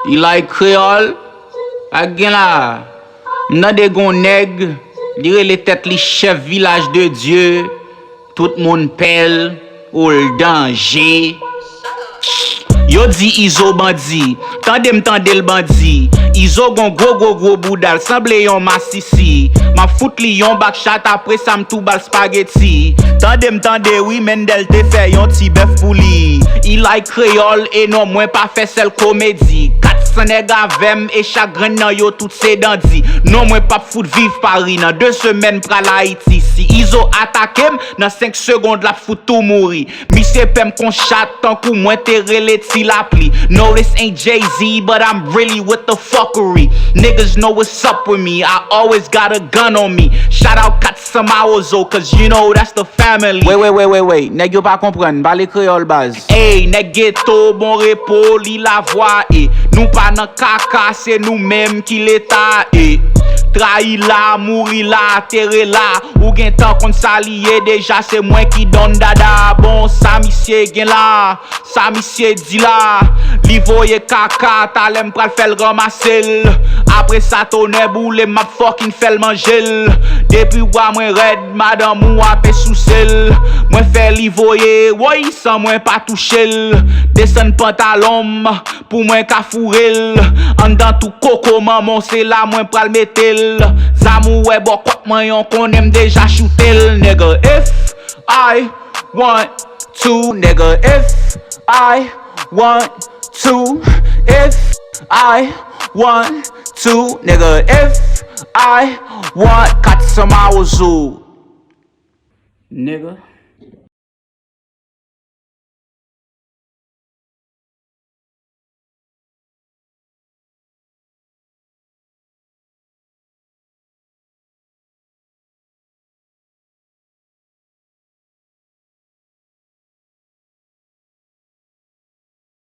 Il like créole. Again là. Nan de gon nèg. Dire les têtes les chef village de Dieu. Tout moun pèle. Ou le danger. Yo di Izo bandi, tande le bandi. Izo gon gros boudal, semble yon massissi. Ma fout li yon backshot après ça m'tou bal spaghetti. Tande oui Mendel te fait yon ti bœuf pou li. Il like créole et non moins pas fait seul comédie. 400 nèg avem et chagrin nan yo tout se dandi. Non moins pas fout vive Paris nan 2 semaines pral Haïti. Si Izo attaquem nan 5 secondes la fout tout mouri. Mise pem kon chat tant kou moins te relé ti la pli. No this ain't Jay-Z but I'm really with the fuckery. Niggas know what's up with me. I always got a gun on me. Shout out Katsamaozo cause you know that's the family. Wait, nèg yo pas comprendre, ba le créole base. Hey, nèg ghetto bon repos li la voix et nous pas nan kaka, c'est nous même qui l'état et trahi la, mouri la, terre la. Ou gen tan kon saliye déjà c'est moi qui donne dada. Bon ça monsieur gen la, ça monsieur dit la. Li voye kaka, talem pral fel ramasser. Après ça tonne boule m'a fucking fel manger. Depuis wa mwen red, madame ou apè sous sel. Mwen fè li voye, woy sans mwen pas toucher. Descend pantalon pour mwen ka fourrel. En dans tout coco maman c'est là mwen pral metel. Zamou ouais bon kwak man yon kon aime déjà shootel. Nigga if I want to, nigga if I want to, if I want to, nigga if I want Katsamaozo, nigga.